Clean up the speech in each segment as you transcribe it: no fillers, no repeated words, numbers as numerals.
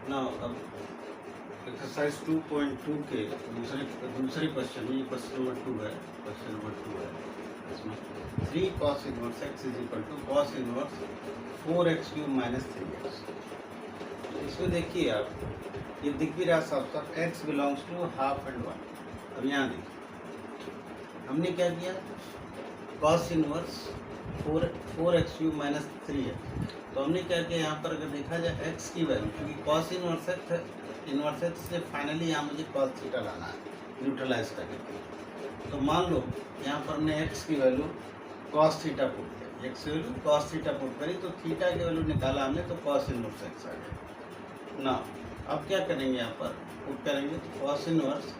ना अब एक्सरसाइज 2.2 के दूसरे क्वेश्चन में, ये क्वेश्चन नंबर 2 है इसमें 3 cos inverse x is equal to cos inverse 4x cube minus 3x। इसमें देखिए आप, ये दिख भी रहा साफ साफ, x belongs to half and 1। अब यहाँ देखिए हमने क्या किया, cos inverse 4x cube minus 3x। तो हमने क्या किया, यहाँ पर अगर देखा जाए x की वैल्यू, क्योंकि cos इनवर्स x से फाइनली यहाँ मुझे cos थीटा लाना है न्यूट्रलाइज करके। तो मान लो यहाँ पर हमने x की वैल्यू cos थीटा पुट करी, x की वैल्यू cos थीटा पुट करी, तो थीटा की वैल्यू निकाला हमने तो cos इनवर्स x आ गया ना। अब क्या करेंगे, यहाँ पर पुट करेंगे तो cos inverse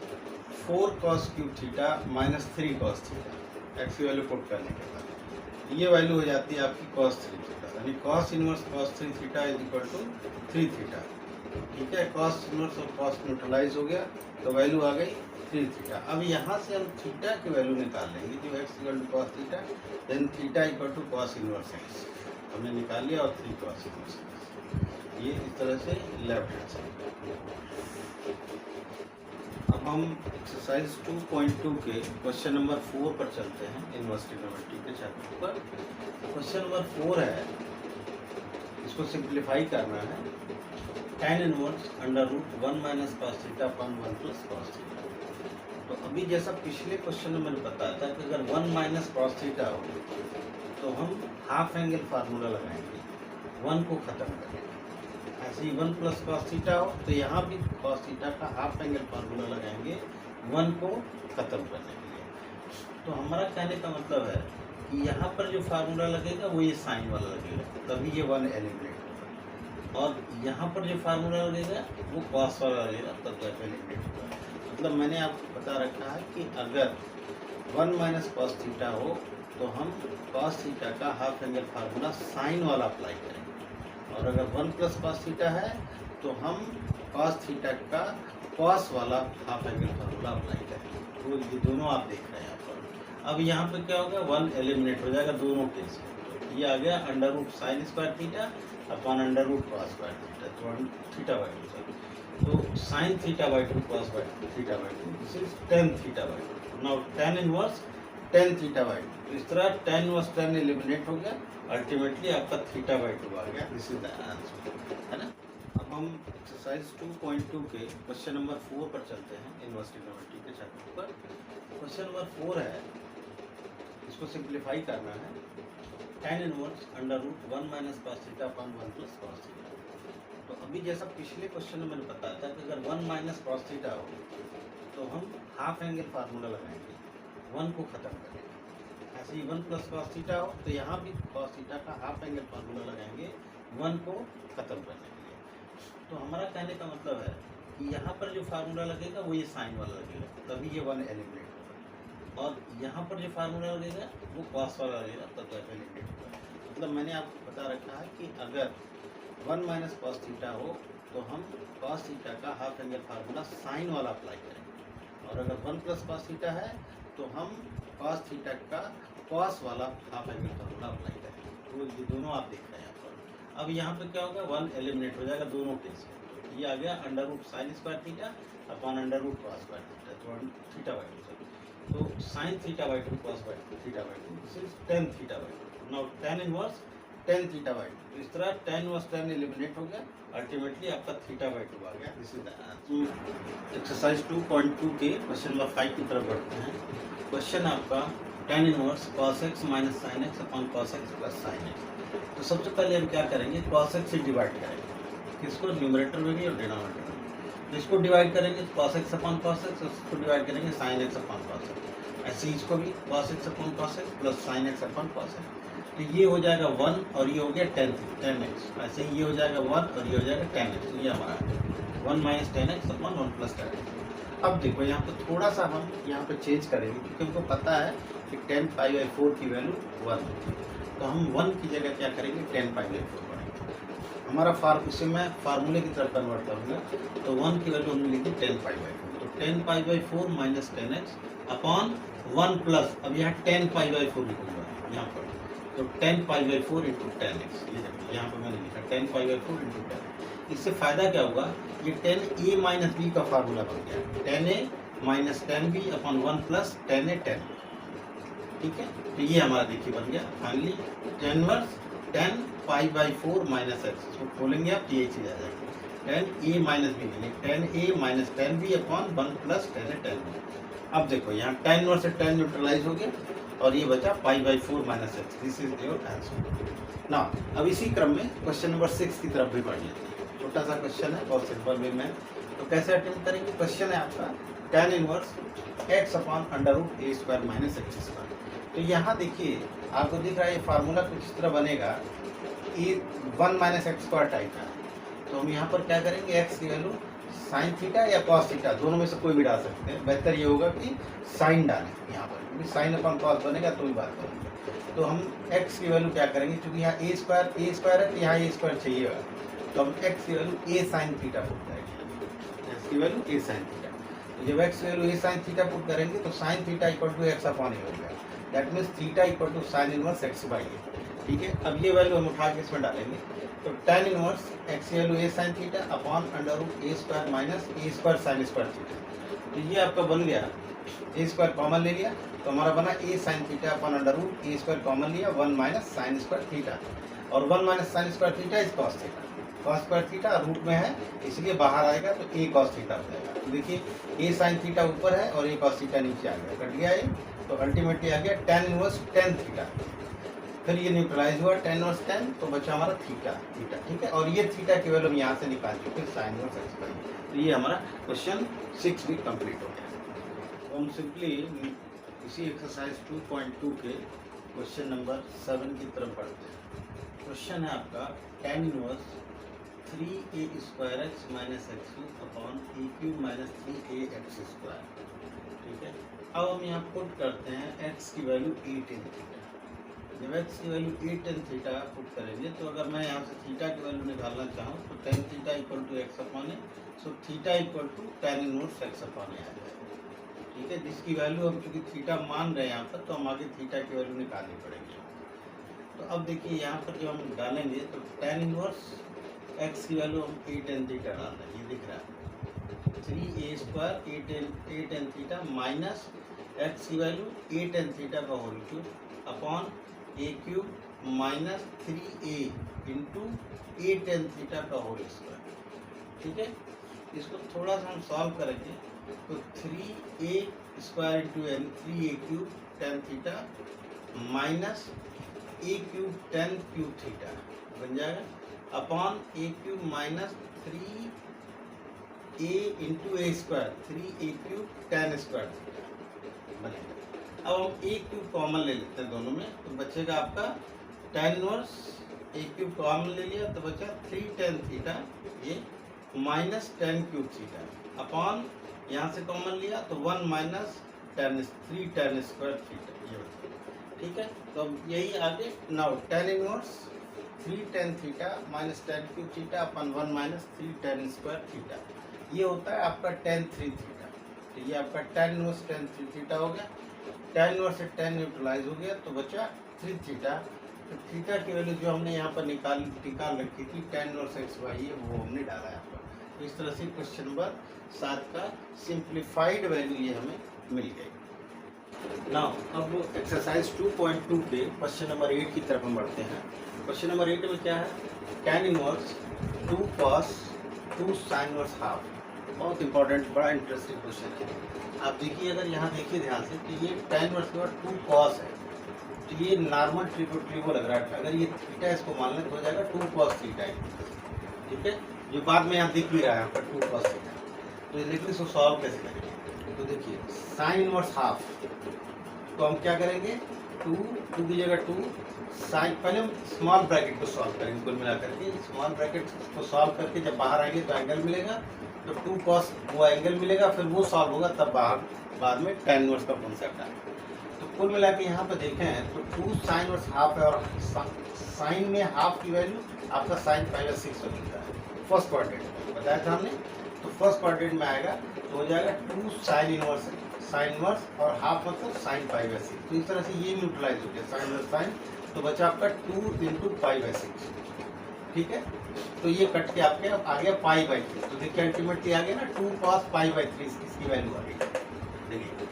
4 cos cube theta minus 3 cos theta, x की वैल्यू पुट करने के बाद ये वैल्यू हो जाती है आपकी cos 3 थीटा, यानी cos inverse cos 3 theta is equal to 3 theta. ठीक है, cos इनवर्स और cos न्यूट्रलाइज हो गया तो वैल्यू आ गई 3 थीटा। अब यहाँ से हम थीटा की वैल्यू निकाल लेंगे, जो x equal to cos theta, then theta equal to cos inverse x हमने निकाल लिया, और 3 cos इनवर्स x, ये इस तरह से लेफ्ट हैंड साइड। अब हम एक्सरसाइज 2.2 के क्वेश्चन नंबर 4 पर चलते हैं, इनवर्स ट्रिग्नोमेट्री के चैप्टर पर। क्वेश्चन नंबर 4 है, इसको सिंप्लीफाई करना है। tan inverse under root 1 minus cos theta upon 1 plus cos theta. तो अभी जैसा पिछले क्वेश्चन में मैंने बताया था कि अगर 1 माइनस cos थीटा हो तो हम हाफ एंगल फार्मूला लगाएंगे 1 को खत्म करेंगे। ऐसे ही 1 प्लस cos थीटा हो तो यहाँ भी cos थीटा का हाफ एंगल फार्मूला लगाएंगे 1 को खत्म करने के लिए। तो हमारा कहने का मतलब है कि यहाँ पर जो फार्मूला लगेगा वो ये साइन वाला लगेगा, तभी ये 1 एलिमिनेट, और यहाँ पर जो फार्मूला लगेगा वो cos वाला लगेगा, तब जाकर एलिमिनेट होगा। मतलब मैंने आपको बता रखा है कि अगर 1 माइनस cos थीटा हो तो हम cos थीटा का हाफ एंगल फार्मूला साइन वाला अप्लाई करेंगे, और अगर 1 प्लस cos थीटा है तो हम cos थीटा का cos वाला हाफ एंगल फार्मूला अप्लाई करेंगे। तो ये दोनों आप देख रहे हैं यहाँ पर। अब यहाँ पे क्या होगा, 1 एलिमिनेट हो जाएगा दोनों केस में। ये आ गया under root sine square theta upon under root cos square theta, तो थीटा बाई 2 सर, तो sine theta by 2 cos by 2 theta by 2, this is tan theta by 2। Now tan inverse tan theta by 2, इस तरह tan inverse tan eliminate हो गया, ultimately आपका theta by 2 आ गया। This is the answer, है ना। अब हम एक्सरसाइज 2.2 के क्वेश्चन नंबर 4 पर चलते हैं, इनवर्स ट्रिग्नोमेट्री के चैप्टर पर। क्वेश्चन नंबर 4 है, इसको सिंप्लीफाई करना है। tan inverse under root 1 minus cos theta upon 1 plus cos theta. तो अभी जैसा पिछले क्वेश्चन में मैंने बताया था कि अगर 1 माइनस cos थीटा हो तो हम हाफ एंगल फार्मूला लगाएंगे 1 को खत्म करेंगे। ऐसे ही 1 प्लस cos थीटा हो तो यहाँ भी cos थीटा का हाफ एंगल फार्मूला लगाएंगे 1 को खत्म करने के लिए। तो हमारा कहने का मतलब है कि यहाँ पर जो फार्मूला लगेगा वो ये साइन वाला लगेगा, तभी ये 1 एलिमिनेट होगा, और यहाँ पर जो फार्मूला लगेगा वो cos वाला लगेगा, तब जाकर एलिमिनेट होगा। मतलब मैंने आपको बता रखा है कि अगर 1 माइनस cos थीटा हो तो हम cos थीटा का हाफ एंगल फार्मूला साइन वाला अप्लाई करेंगे, और अगर 1 प्लस cos थीटा है तो हम cos थीटा का cos वाला हाफ एंगल फार्मूला अप्लाई करेंगे। तो ये दोनों आप देख रहे हैं यहाँ पर। अब यहाँ पे क्या होगा, 1 एलिमिनेट हो जाएगा दोनों केस में। ये आ गया under root sine square theta upon under root cos square theta, तो थीटा बाई 2 सर, तो sine theta by 2 cos by 2 theta by 2, this is tan theta by 2। Now tan inverse tan theta by 2, इस तरह tan inverse tan eliminate हो गया, ultimately आपका theta by 2 आ गया। This is the answer. Exercise 2.2 के question number 5 की तरफ बढ़ते हैं। क्वेश्चन आपका tan inverse cos x minus sine x upon cos x plus sine x. तो सबसे पहले हम क्या करेंगे, cos x से डिवाइड करेंगे, किसको, न्यूमरेटर में भी और डिनोमिनेटर में। तो इसको डिवाइड करेंगे तो cos x upon cos x, उसको डिवाइड करेंगे sin x upon cos x। ऐसे ही इसको भी cos x upon cos x plus sin x upon cos x। तो ये हो जाएगा 1 और ये हो गया tan x। ऐसे ही ये हो जाएगा 1 और ये हो जाएगा tan x। तो ये हमारा 1 minus tan x upon 1 plus tan x। अब देखो यहाँ पे थोड़ा सा हम यहाँ पे चेंज करेंगे, क्योंकि हमको पता है कि tan पाई बाई 4 की वैल्यू 1 होती है, तो हम 1 की जगह क्या करेंगे, tan पाई बाई 4 करेंगे। हमारा इसे मैं फार्मूले की तरफ कन्वर्ट करूँगा, तो 1 की वैल्यू हमने लिखी tan पाई बाई 4, तो tan pi by 4 minus tan x upon 1 plus, अब यहाँ tan पाई बाई 4 लिखूंगा यहाँ पर, तो tan pi by 4 into tan x। ये देखिए यहाँ पर मैंने लिखा tan pi by 4 into tan x। इससे फायदा क्या होगा, ये tan a माइनस बी का फार्मूला बन गया, tan a minus tan b upon 1 plus tan a tan b। ठीक है, तो ये हमारा देखिए बन गया finally tan inverse tan pi by 4 minus x. इसको खोलेंगे आप, ये चीज आ जाएगी tan a माइनस बी यानी tan a minus tan b upon 1 plus tan a tan b। अब देखो यहाँ tan इनवर्स से tan न्यूट्रलाइज हो गया और ये बचा pi by 4 minus x. This is your answer. ना अब इसी क्रम में क्वेश्चन नंबर 6 की तरफ भी बढ़ लेते हैं। छोटा सा क्वेश्चन है, बहुत सिंपल वे में। तो कैसे अटेम्प्ट करेंगे, क्वेश्चन है आपका tan inverse x upon under root ए स्क्वायर माइनस एक्स स्क्वायर। तो यहाँ देखिए आपको दिख रहा है ये फार्मूला कुछ इस तरह बनेगा, ये 1 माइनस एक्स स्क्वायर टाइप का। तो हम यहाँ पर क्या करेंगे, x की वैल्यू साइन थीटा या कॉस थीटा दोनों में से कोई भी डाल सकते हैं। बेहतर ये होगा कि साइन डालें यहाँ पर, क्योंकि साइन अपॉन कॉस बनेगा तो ही बात करेंगे। तो हम x की वैल्यू क्या करेंगे, क्योंकि यहाँ ए स्क्वायर है तो यहाँ ए स्क्वायर चाहिएगा, तो हम x की value a sine theta put करेंगे। x की वैल्यू a साइन थीटा, तो जब x की value a sine theta put करेंगे तो sine theta equal to X upon A हो गया। That means theta equal to sine inverse X by A. ठीक है, अब ये वैल्यू हम उठा के इसमें डालेंगे, तो tan इनवर्स x की value a sine theta upon under root A square minus a square sine square theta. तो ये आपका बन गया, ए स्क्वायर कॉमन ले लिया तो हमारा बना a sine theta upon under root A square common लिया 1 माइनस साइन स्क्वायर थीटा, और 1 minus sine square theta is cos theta. Cos square theta root में है इसलिए बाहर आएगा तो a कॉस थीटा हो जाएगा। तो देखिए a साइन थीटा ऊपर है और a कॉस थीटा नीचे आ गया, कट गया ये, तो अल्टीमेटली आ गया tan इनवर्स tan थीटा। फिर ये न्यूट्रलाइज हुआ tan इनवर्स tan, तो बचा हमारा थीटा। ठीक है, और ये थीटा की वैल्यू हम यहाँ से निकाल चुके साइन इनवर्स एक्स बाई। तो ये हमारा क्वेश्चन 6 भी कंप्लीट हो गया। तो हम सिंपली इसी एक्सरसाइज 2.2 के क्वेश्चन नंबर 7 की तरफ बढ़ते हैं। क्वेश्चन है आपका tan inverse 3a square X minus X upon A cube minus 3a X square. ठीक है, अब हम यहाँ पुट करते हैं x की वैल्यू a tan थीटा। जब x की value a tan theta put करेंगे तो अगर मैं यहाँ से थीटा की वैल्यू निकालना चाहूँ तो tan theta equal to X upon A, so theta equal to tan inverse X upon A आ जाएगा। ठीक है, जिसकी वैल्यू हम चूँकि थीटा मान रहे हैं यहाँ पर, तो हम आगे थीटा की वैल्यू निकालनी पड़ेगी। तो अब देखिए यहाँ पर जब हम डालेंगे तो tan इनवर्स x की वैल्यू हम a tan थीटा डाल रहे हैं, ये दिख रहा है 3a square a tan theta minus x की वैल्यू a tan थीटा का whole cube upon a cube minus 3a into a tan theta का होल स्क्वायर। ठीक है, इसको थोड़ा सा हम सॉल्व करेंगे तो 3a square into 3a cube tan theta minus a cube tan cube theta बन जाएगा upon a cube minus 3a into a square 3a cube tan square theta बनेगा। अब हम a क्यूब कॉमन ले लेते हैं दोनों में, तो बचेगा आपका tan inverse a cube common ले लिया तो बचा 3 tan थीटा ये minus tan cube theta upon यहाँ से कॉमन लिया तो 1 minus tan 3 tan square theta ये बचा। ठीक है, तो अब यही आगे now tan inverse 3 tan theta minus tan cube theta upon 1 minus 3 tan square theta, ये होता है आपका tan 3 थीटा। तो ये आपका tan इनवर्स tan 3 थीटा हो गया, tan इनवर्स से tan न्यूट्रलाइज हो गया तो बचा 3 थीटा। तो थीटा की वैल्यू जो हमने यहाँ पर निकाल रखी थी tan इनवर्स एक्स वाई है वो हमने डाला यहाँ पर। तो इस तरह से क्वेश्चन नंबर 7 का सिंप्लीफाइड वैल्यू ये हमें मिल गई। नाउ अब एक्सरसाइज 2.2 के क्वेश्चन नंबर 8 की तरफ हम बढ़ते हैं। क्वेश्चन नंबर 8 में क्या है, tan inverse 2 cos 2 sin inverse half. बहुत इंपॉर्टेंट बड़ा इंटरेस्टिंग क्वेश्चन है। आप देखिए, अगर यहाँ देखिए ध्यान से कि ये tan इनवर्स के बाद 2 cos है, तो ये नॉर्मल ट्रिपो लग रहा है। अगर ये थीटा इसको मान लें तो हो जाएगा 2 cos थीटा। ठीक है, जो बाद में यहाँ दिख भी रहा है यहाँ पर 2 cos थीटा। तो लेकिन इसको सॉल्व कैसे करेंगे, तो देखिए साइन इनवर्स हाफ, तो हम क्या करेंगे 2 की जगह 2 साइन, पहले हम स्मॉल ब्रैकेट को सॉल्व करेंगे कुल मिला करके। स्मॉल ब्रैकेट को सॉल्व करके जब बाहर आएंगे तो एंगल मिलेगा, तो 2 cos वो एंगल मिलेगा, फिर वो सॉल्व होगा तब बाद में tan इनवर्स का कॉन्सेप्ट आएगा। तो कुल मिला के यहाँ पे देखें तो 2 sin इनवर्स हाफ है, और साइन में हाफ की वैल्यू आपका sin पाई बाई 6 मिलता है। फर्स्ट क्वाड्रेंट बताया था हमने, तो फर्स्ट क्वाड्रेंट में आएगा तो हो जाएगा 2 sin इनवर्स और हाफ मतलब sin पाई बाई 6। तो इस तरह से ये न्यूट्रलाइज हो गया sin और sin, तो बचा आपका 2 इंटू पाई बाई 6। ठीक है, तो ये कट के आपके आ गया पाई बाई 3। तो देखिए अल्टीमेटली आ गया ना 2 cos पाई बाई 3, इसकी वैल्यू आ गई। देखिए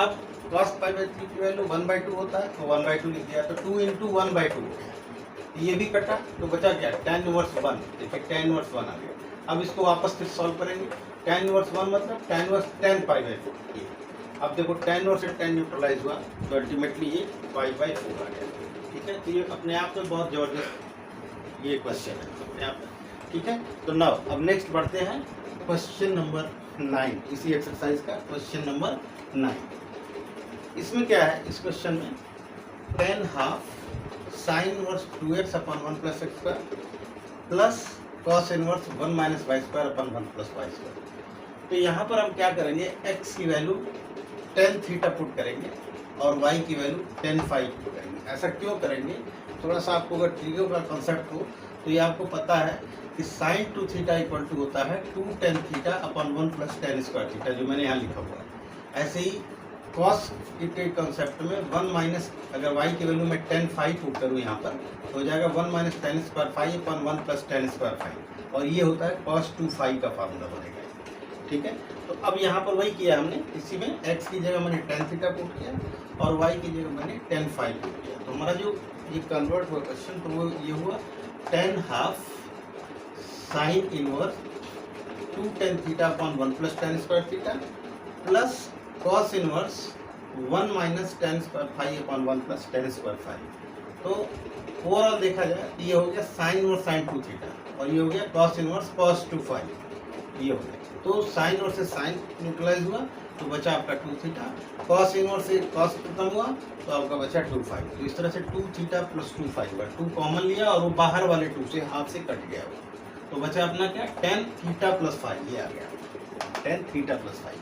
अब cos पाई बाई 3 की वैल्यू 1/2 होता है, तो 1/2 लिख दिया, तो 2 × 1/2 हो गया। ये भी कटा तो बचा क्या, tan इनवर्स 1। देखिए tan इनवर्स 1 आ गया। अब इसको वापस फिर सॉल्व करेंगे। tan इनवर्स 1 मतलब tan inverse tan pi by 4। अब देखो tan इनवर्स से tan न्यूट्रलाइज हुआ, तो अल्टीमेटली ये पाई बाई 4 आ गया। ठीक है, तो ये अपने आप में बहुत जबरदस्त ये क्वेश्चन है अपने आप में। ठीक है, तो नाउ अब नेक्स्ट बढ़ते हैं क्वेश्चन नंबर 9, इसी एक्सरसाइज का क्वेश्चन नंबर 9। इसमें क्या है, इस क्वेश्चन में tan half sine inverse 2x upon 1 plus x square plus cos inverse 1 minus y square upon 1 plus y square. तो यहाँ पर हम क्या करेंगे, x की वैल्यू tan थीटा पुट करेंगे और y की वैल्यू tan फाई पुट करेंगे। ऐसा क्यों करेंगे, थोड़ा सा आपको अगर ट्रिगो का कंसेप्ट हो तो ये आपको पता है कि साइन 2 थीटा इक्वल टू होता है 2 tan theta upon 1 plus tan square theta, जो मैंने यहाँ लिखा हुआ है। ऐसे ही कॉस के कंसेप्ट में 1 माइनस, अगर y की वैल्यू में tan फाई पुट करूँ यहाँ पर, तो हो जाएगा 1 minus tan square phi upon 1 plus tan square phi, और ये होता है cos 2 फाई का फार्मूला बनेगा। ठीक है, तो अब यहाँ पर वही किया हमने, इसी में x की जगह मैंने tan थीटा पुट किया और y की जगह मैंने tan फाई पुट किया। तो हमारा जो ये कन्वर्ट हुआ क्वेश्चन, तो वो ये हुआ tan half sine inverse 2 tan theta upon 1 plus tan square theta plus cos inverse 1 minus tan square phi upon 1 plus tan square phi. तो ओवरऑल देखा जाए ये हो गया साइन इनवर्स साइन 2 थीटा और ये हो गया cos इनवर्स cos 2 फाई, ये हो गया। तो साइन इनवर्स से साइन न्यूट्रलाइज हुआ तो बचा आपका 2 थीटा, cos इनवर्स से cos खत्म हुआ तो आपका बचा 2 फाई। तो इस तरह से 2 थीटा प्लस 2 फाई हुआ, 2 कॉमन लिया और वो बाहर वाले 2 से हाथ से कट गया, तो बचा अपना क्या tan थीटा प्लस फाई, ये आ गया tan थीटा प्लस फाई।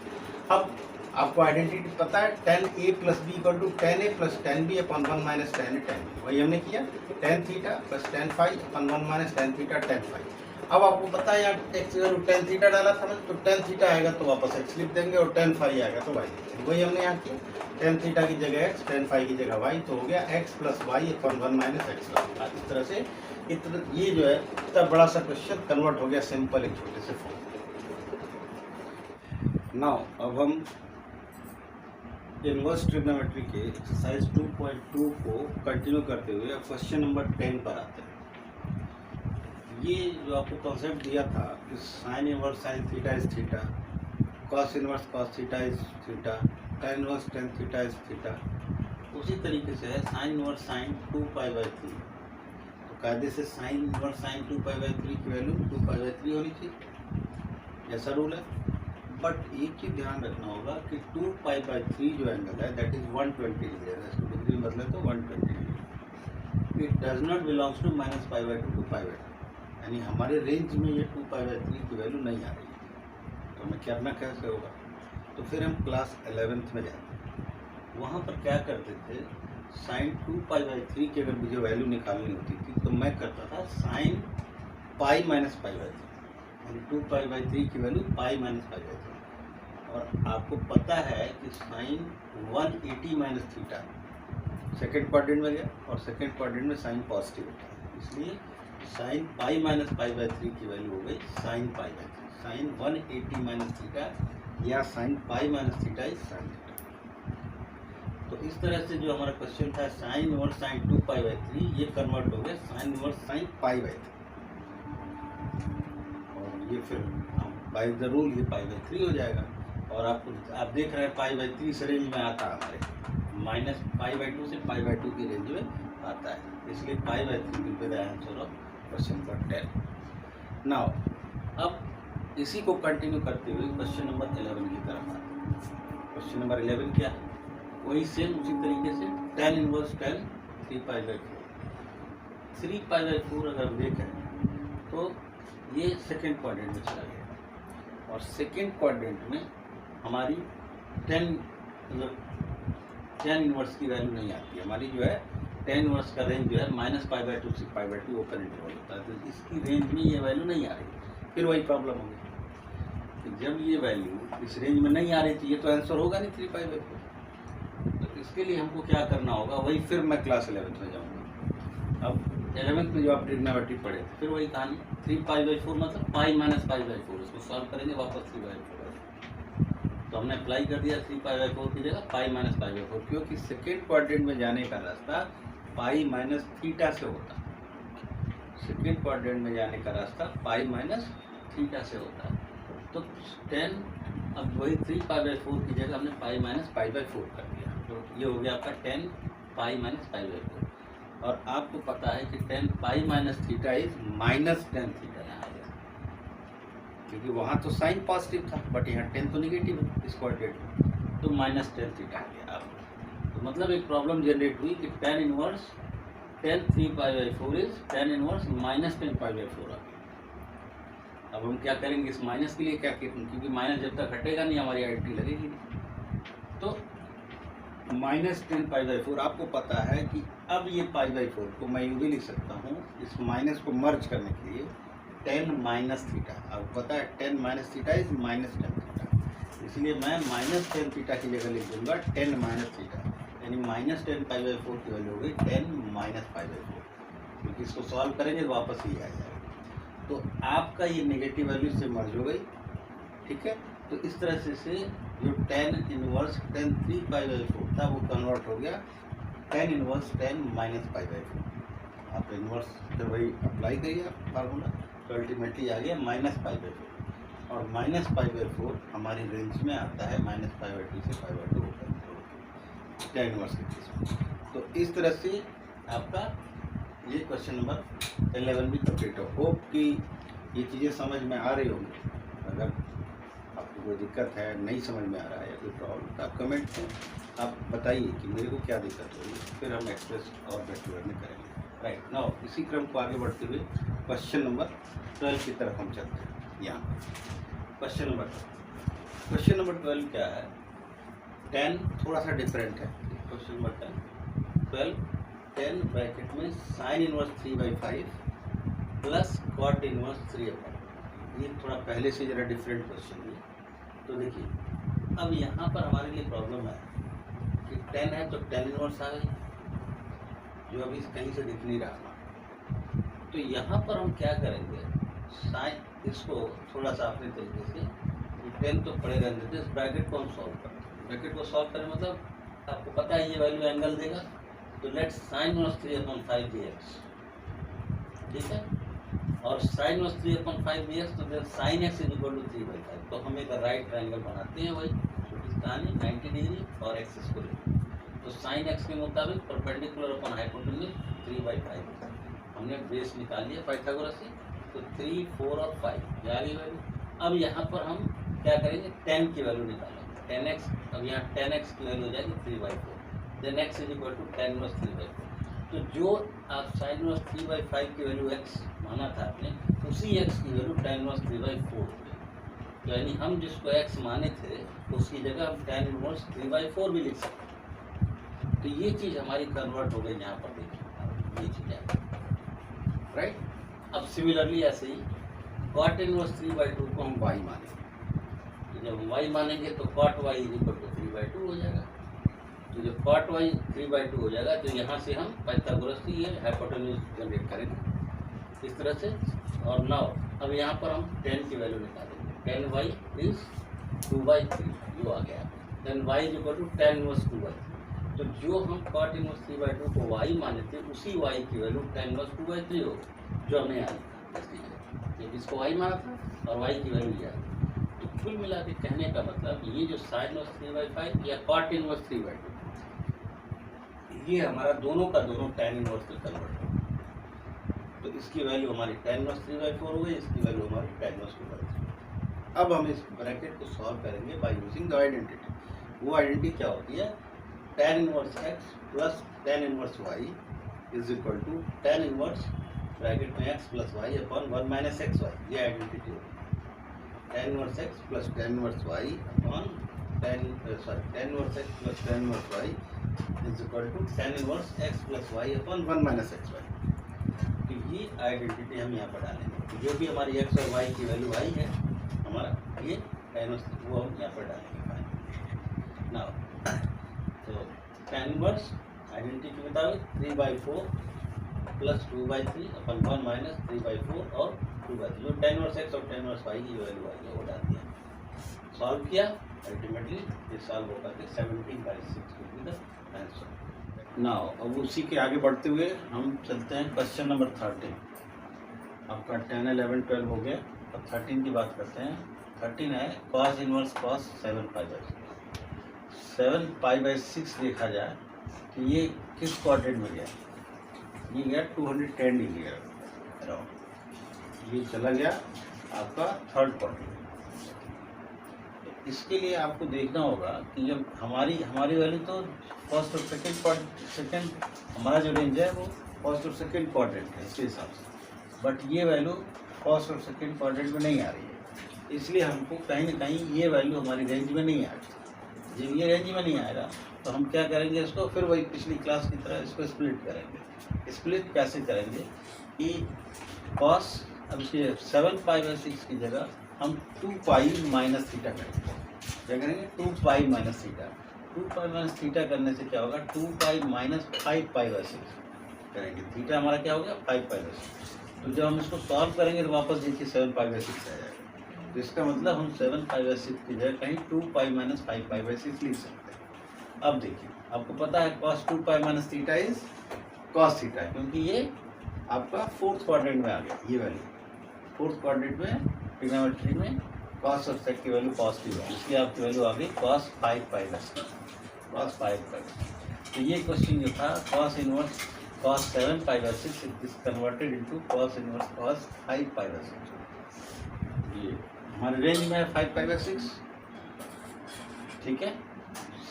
अब आपको आइडेंटिटी पता है, tan a plus b equal to tan a plus tan b upon 1 minus tan a tan b, वही हमने किया tan theta plus tan phi upon 1 minus tan theta tan phi. अब आपको पता है यहाँ x जरूर tan थीटा डाला था मैंने, तो tan थीटा आएगा तो वापस x लिख देंगे और tan फाई आएगा तो y लिख देंगे, वही हमने यहाँ किया। tan थीटा की जगह x, tan फाई की जगह y, तो हो गया x plus y upon 1 minus x। इस तरह से ये जो है इतना बड़ा सा क्वेश्चन कन्वर्ट हो गया सिंपल एक छोटे से फॉर्म। नाउ अब हम इनवर्स ट्रिग्नोमेट्री के एक्सरसाइज 2.2 को कंटिन्यू करते हुए अब क्वेश्चन नंबर 10 पर आते हैं। ये जो आपको कॉन्सेप्ट दिया था कि sine inverse sine theta is theta, cos inverse cos theta is theta, tan inverse tan theta is theta, उसी तरीके से है sine inverse sine 2 pi by 3। तो कायदे से sine inverse sine 2 pi by 3 की वैल्यू 2 पाई बाई 3 होनी चाहिए, ऐसा रूल है। बट एक चीज ध्यान रखना होगा कि 2 पाई बाई 3 जो एंगल है दैट इज 120 डिग्री है, इसको डिग्री में बदले तो 120 degree. It does not belongs to minus pi by 2 to pi by 2, यानी हमारे रेंज में ये 2 पाई बाई 3 की वैल्यू नहीं आ रही है। तो हमें करना कैसे होगा, तो फिर हम क्लास 11th में जाते हैं, वहाँ पर क्या करते थे, साइन 2 पाई बाई 3 की अगर मुझे वैल्यू निकालनी होती थी तो मैं करता था sine pi minus pi by 3, यानी 2 पाई बाई 3 की value pi minus pi by 3। और आपको पता है कि sine 180 minus theta second quadrant में गया और सेकेंड क्वाड्रेंट में साइन पॉजिटिव होता है, इसलिए sine pi minus pi by 3 की वैल्यू हो गई sine pi by 3। Sine 180 minus theta या sine pi minus theta is sine theta. तो इस तरह से जो हमारा क्वेश्चन था sine inverse sine 2 pi by 3, ये कन्वर्ट हो गया sine inverse sine pi by 3, और ये फिर बाई द रूल ये पाई बाई 3 हो जाएगा। और आप देख रहे हैं पाई बाई 3 रेंज में आता है हमारे, माइनस पाई बाई 2 से पाई बाई 2 की रेंज में आता है, इसलिए पाई by 3 will be the answer of question number 10। Now अब इसी को कंटिन्यू करते हुए क्वेश्चन नंबर 11 की तरफ आते हैं। क्वेश्चन नंबर 11 क्या है, वही सेम उसी तरीके से tan inverse tan 3 pi by 4। 3 pi by 4 अगर देखें तो ये सेकेंड क्वाड्रेंट में चला गया और सेकेंड क्वाड्रेंट में हमारी tan इनवर्स की वैल्यू नहीं आती है। हमारी जो है tan इनवर्स का रेंज जो है माइनस पाई बाई 2 से पाई बाई 2 ओपन इंटरवल होता है, तो इसकी रेंज में ये वैल्यू नहीं आ रही। फिर वही प्रॉब्लम होगी कि जब ये वैल्यू इस रेंज में नहीं आ रही थी, ये तो आंसर होगा नहीं 3 पाई बाई 4। तो इसके लिए हमको क्या करना होगा, वही फिर मैं क्लास 11th में जाऊँगा। अब 11th में जो आप ट्रिग्नोमेट्री पढ़े थे, फिर वही कहानी 3π/4 मतलब पाई माइनस π/4, इसको सॉल्व करेंगे वापस 3/4। तो हमने अप्लाई कर दिया 3π/4 की जगह पाई माइनस π/4, क्योंकि सेकेंड क्वाड्रेंट में जाने का रास्ता पाई माइनस थीटा से होता है। सेकेंड क्वाड्रेंट में जाने का रास्ता पाई माइनस थीटा से होता है। तो 10, अब वही 3π/4 की जगह हमने पाई माइनस π/4 कर दिया, तो ये हो गया आपका 10 पाई माइनस π/4। और आपको पता है कि 10 पाई minus theta is minus 10 theta यहाँ आ गया, क्योंकि वहाँ तो साइन पॉजिटिव था, बट यहाँ 10 तो निगेटिव है इस क्वाड्रेंट में, तो माइनस 10 थीटा आ गया आपको। तो मतलब एक प्रॉब्लम जनरेट हुई कि tan inverse 10 3π/4 is tan inverse minus 10 π/4 आ गया। अब हम क्या करेंगे इस माइनस के लिए, क्या क्योंकि माइनस जब तक हटेगा नहीं हमारी आइडेंटिटी लगेगी नहीं। तो माइनस 10 π/4 आपको पता है कि अब ये π/4 को मैं यूँ भी लिख सकता हूँ, इस माइनस को मर्ज करने के लिए 10 माइनस थीटा। आपको पता है 10 minus theta is minus 10 theta, इसलिए मैं माइनस 10 थीटा की जगह लिख दूंगा 10 माइनस थीटा, यानी माइनस 10 π/4 की वैल्यू हो गई 10 माइनस π/4, क्योंकि इसको सॉल्व करेंगे तो वापस ये आ जाएगा। तो आपका ये नेगेटिव वैल्यू से मर्ज हो गई, ठीक है। तो इस तरह से जो tan इनवर्स 10 3π/4 था वो कन्वर्ट हो गया tan इनवर्स 10 माइनस π/4। आप इनवर्स फिर वही अप्लाई करिए आप फार्मूला, तो अल्टीमेटली आ गया माइनस π/4, और माइनस π/4 हमारी रेंज में आता है माइनस π/2 से π/2 होकर tan इनवर्स के केस में। तो इस तरह से आपका ये क्वेश्चन नंबर 11 भी कंप्लीट हो। होप कि ये चीज़ें समझ में आ रही होंगी। अगर आपको कोई दिक्कत है, नहीं समझ में आ रहा है या कोई प्रॉब्लम, तो आप कमेंट में आप बताइए कि मेरे को क्या दिक्कत हो रही है, फिर हम एक्सप्रेस और बेटर में करेंगे। राइट नाउ इसी क्रम को आगे बढ़ते हुए क्वेश्चन नंबर 12 की तरफ हम चलते हैं। यहाँ क्वेश्चन नंबर 12 क्या है, 10 थोड़ा सा डिफरेंट है। क्वेश्चन नंबर 12 10 ब्रैकेट में sine inverse 3/5 plus cot inverse 3/5। ये थोड़ा पहले से ज़रा डिफरेंट क्वेश्चन है। तो देखिए अब यहाँ पर हमारे लिए प्रॉब्लम है कि 10 है तो tan इनवर्स आ गई, जो अभी कहीं से दिख नहीं रहा। तो यहाँ पर हम क्या करेंगे, साइन इसको थोड़ा सा अपने तरीके से 10 तो पड़े रहने देते, इस ब्रैकेट को हम सॉल्व करें। ब्रैकेट को सॉल्व करें मतलब आपको पता है ये वैल्यू एंगल देगा, तो लेट्स साइन इनवर्स 3/5 dx, ठीक है। और साइन इनवर्स 3/5 dx, तो फिर sine x is equal to 3/5। तो हम एक राइट ट्रायंगल बनाते हैं, वही छोटी कहानी 90 डिग्री और एक्स स्क्वायर। तो साइन एक्स के मुताबिक परपेंडिकुलर अपॉन हाइपोटेन्यूज 3/5 हमने बेस निकाल लिया पाइथागोरस से। तो 3, 4 और 5 जा रही वैल्यू। अब यहाँ पर हम क्या करेंगे, 10 की वैल्यू निकालेंगे, 10x। अब यहाँ 10x की वैल्यू हो जाएगी 3/4, then x is equal to tan inverse 3/4। तो जो आप साइन इनवर्स 3/5 की वैल्यू x माना था आपने, उसी x की वैल्यू tan इनवर्स 3/4 है। यानी हम जिसको x माने थे उसकी जगह हम tan इनवर्स 3/4 भी लिख सकते हैं। तो ये चीज़ हमारी कन्वर्ट हो गई यहाँ पर, देखिए ये चीज़ है, राइट। अब सिमिलरली ऐसे ही cot इनवर्स 3/2 को हम y मानेंगे, तो जब y मानेंगे तो cot y is equal to 3/2 हो जाएगा। तो जब cot y 3/2 हो जाएगा तो यहाँ से हम पाइथागोरस की ये हाइपोटेन्यूज जनरेट करेंगे इस तरह से। और नाउ अब यहाँ पर हम 10 की वैल्यू निकालेंगे, tan y इज 2/3 जो आ गया, then y is equal to tan inverse 2/3। तो जो हम cot इनवर्स 3/2 को y माने थे उसी y की वैल्यू tan इनवर्स 2/3 हो, जो हमने यहाँ लिखा। जब इसको y माना था और y की वैल्यू लिया। तो कुल मिला के कहने का मतलब ये जो साइन इनवर्स 3/5 या cot इनवर्स 3/2, ये हमारा दोनों का दोनों tan इनवर्स में कन्वर्ट हो। तो इसकी वैल्यू हमारी tan इनवर्स 3/4 हो गई, इसकी वैल्यू हमारी tan इनवर्स 2/3। अब हम इस ब्रैकेट को सॉल्व करेंगे बाय यूजिंग द आइडेंटिटी। वो आइडेंटिटी क्या होती है, tan inverse x plus tan inverse y is equal to tan inverse bracket में x plus y upon 1 minus xy। ये आइडेंटिटी होगी, tan inverse x plus tan inverse y upon tan inverse x plus tan inverse y is equal to tan inverse x plus y upon 1 minus xy। तो ये identity हम यहाँ पर डालेंगे, जो भी हमारी x और y की वैल्यू आई है हमारा ये tan इनवर्स, वो हम यहाँ पर डालेंगे। नाउ तो tan इनवर्स आइडेंटिटी के मुताबिक 3/4 प्लस 2/3 अपन 1 माइनस 3/4 और 2/3 जो tan इनवर्स x और tan इनवर्स y की वैल्यू आई है वो डाल दिया, सॉल्व किया, अल्टीमेटली ये सॉल्व होकर के 17/6 will be the answer. Now अब उसी के आगे बढ़ते हुए हम चलते हैं क्वेश्चन नंबर 13। आपका 10, 11, 12 हो गया, अब 13 की बात करते हैं। 13 है cos इनवर्स cos 7π/6। 7π/6 देखा जाए कि ये किस क्वाड्रेंट में गया, ये गया 210 डिग्री अराउंड, ये चला गया आपका थर्ड क्वाड्रेंट। इसके लिए आपको देखना होगा कि जब हमारी वैल्यू तो फर्स्ट और सेकेंड हमारा जो रेंज है वो फर्स्ट और सेकेंड क्वाड्रेंट है इसके हिसाब से, बट ये वैल्यू फर्स्ट और सेकेंड क्वाड्रेंट में नहीं आ रही है, इसलिए हमको कहीं ना कहीं ये वैल्यू हमारी रेंज में नहीं आ रही। जब ये रेंज में नहीं आएगा तो हम क्या करेंगे, इसको फिर वही पिछली क्लास की तरह इसको स्प्लिट करेंगे। स्प्लिट कैसे करेंगे कि cos, अब इसके 7π/6 की जगह हम 2π माइनस थीटा करेंगे। क्या करेंगे, 2π माइनस थीटा। 2π माइनस थीटा करने से क्या होगा, 2π माइनस 5π/6 करेंगे। थीटा हमारा क्या हो गया, 5π/6। तो जब हम इसको सॉल्व करेंगे तो वापस देखिए 7π/6 आ जाएगा। तो इसका मतलब हम 7π/6 की जगह कहीं 2π माइनस 5π/6 लिख सकते हैं। अब देखिए आपको पता है cos 2π minus theta is cos theta, क्योंकि ये आपका फोर्थ क्वाड्रेंट में आ गया, ये वैल्यू फोर्थ क्वाड्रेंट में ट्रिग्नोमेट्री में cos और sec की वैल्यू पॉजिटिव है, इसलिए आपकी वैल्यू आ गई cos 5π/6, cos 5π। तो ये क्वेश्चन जो था cos inverse cos 7π/6 is converted into cos inverse cos 5π/6। ये हमारे रेंज में है 5π/6, ठीक है।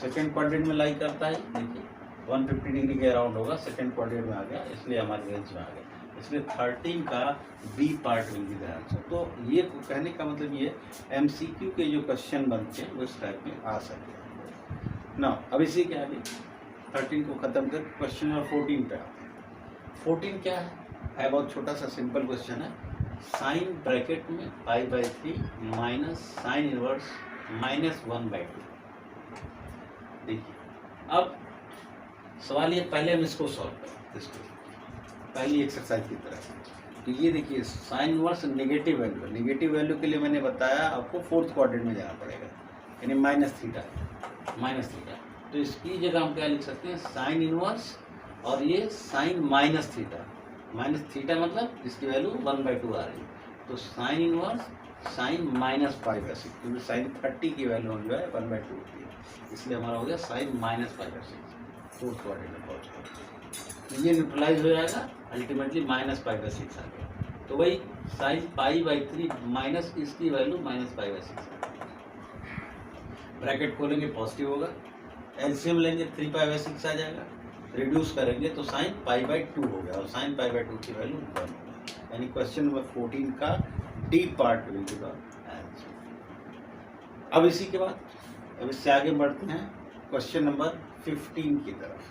सेकेंड क्वाड्रेंट में लाई करता है, देखिए 150 डिग्री के अराउंड होगा, सेकेंड क्वाड्रेंट में आ गया, इसलिए हमारे रेंज में आ गया। इसलिए 13 का b part will be the answer. तो ये कहने का मतलब ये MCQ के जो क्वेश्चन बनते हैं वो इस टाइप में आ सकते हैं ना। अब इसी के आगे 13 को खत्म कर क्वेश्चन नंबर 14 पे आते हैं। 14 क्या है बहुत छोटा सा सिंपल क्वेश्चन है। साइन ब्रैकेट में π/3 माइनस साइन इनवर्स -1/2। देखिए अब सवाल ये, पहले हम इसको सॉल्व करें, इसको पहली एक्सरसाइज की तरह। तो ये देखिए sine inverse negative value, negative value के लिए मैंने बताया आपको फोर्थ क्वाड्रेंट में जाना पड़ेगा, यानी माइनस थीटा। तो इसकी जगह हम क्या लिख सकते हैं, साइन इनवर्स और ये sine minus theta. Minus theta मतलब इसकी वैल्यू 1/2 आ रही है, तो साइन इनवर्स साइन -π/6, क्योंकि साइन 30 की वैल्यू जो है 1/2 होती है, इसलिए हमारा हो गया साइन -π/6 फोर्थ क्वाड्रेंट में पहुँच गया। ये न्यूट्रलाइज हो जाएगा, अल्टीमेटली -π/6 आ गया। तो वही साइन π/3 माइनस इसकी वैल्यू -π/6, ब्रैकेट खोलेंगे पॉजिटिव होगा, एलसीएम लेंगे 3π/6 आ जाएगा, रिड्यूस करेंगे तो साइन π/2 हो गया, और साइन π/2 की वैल्यू 1 होगा। यानी क्वेश्चन नंबर 14 का D part will be the answer. अब इसी के बाद अब इससे आगे बढ़ते हैं क्वेश्चन नंबर 15 की तरफ।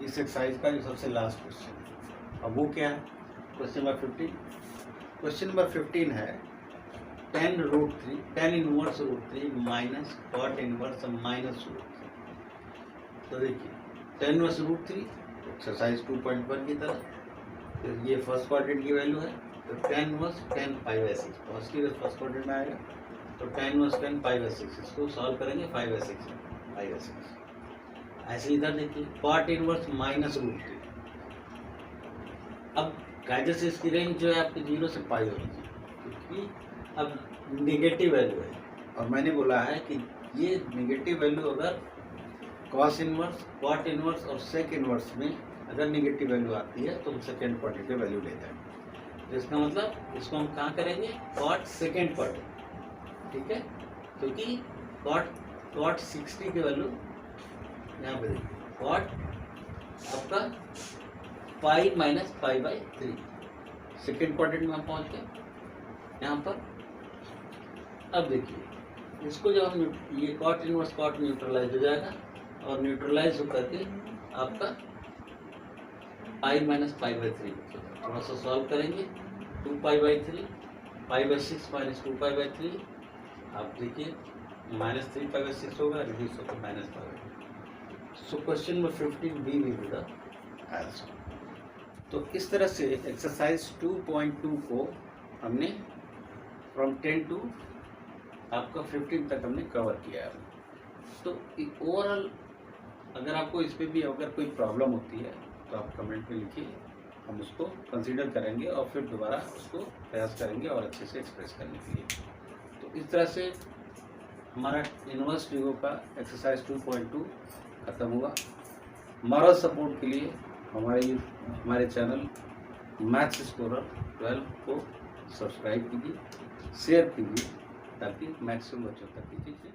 इस एक्सरसाइज का जो सबसे लास्ट क्वेश्चन है, अब वो क्या है, क्वेश्चन नंबर 15। क्वेश्चन नंबर 15 है tan inverse √3 minus cot inverse -√3। तो देखिए tan इनवर्स √3 एक्सरसाइज 2.1 की तरह, तो ये फर्स्ट क्वाड्रेंट की वैल्यू है, तो tan inverse tan π/6 positive first quadrant में आएगा, तो tan इनवर्स tan π/6 इसको सॉल्व करेंगे 5/6 π/6। ऐसे इधर देखिए cot इनवर्स -√3। अब कायदे से इसकी रेंज जो है आपकी 0 से π होगी, क्योंकि अब नेगेटिव वैल्यू है, और मैंने बोला है कि ये नेगेटिव वैल्यू अगर cos इनवर्स cot इनवर्स और sec इनवर्स में अगर नेगेटिव वैल्यू आती है तो हम सेकेंड क्वाड्रेंट की वैल्यू लेते हैं। तो इसका मतलब इसको हम कहाँ करेंगे, cot सेकेंड क्वाड्रेंट, ठीक है, क्योंकि cot 60 की वैल्यू यहाँ पे देखिए, cot आपका π माइनस π/3 सेकेंड क्वाड्रेंट में हम पहुँच गए यहाँ पर। अब देखिए इसको जब हम ये cot इनवर्स cot न्यूट्रलाइज हो जाएगा, और न्यूट्रलाइज होकर के आपका π माइनस π/3 थोड़ा सा सॉल्व करेंगे, 2π/3 π/6 माइनस 2π/3, आप देखिए -3π/6 होगा, रिड्यूस होकर -π/3। So question number 15 B will be the answer. तो इस तरह से एक्सरसाइज 2.2 को हमने फ्रॉम 10 टू आपका 15 तक हमने कवर किया है। तो ओवरऑल अगर आपको इस पे भी अगर कोई प्रॉब्लम होती है तो आप कमेंट में लिखिए, हम उसको कंसीडर करेंगे और फिर दोबारा उसको प्रयास करेंगे और अच्छे से एक्सप्रेस करने के लिए। तो इस तरह से हमारा इनवर्स ट्रिगो का एक्सरसाइज 2.2 खत्म हुआ। मॉरल सपोर्ट के लिए हमारे चैनल मैथ्स एक्सप्लोरर 12 को सब्सक्राइब कीजिए, शेयर कीजिए ताकि मैक्सिमम बच्चों तक कीजिए।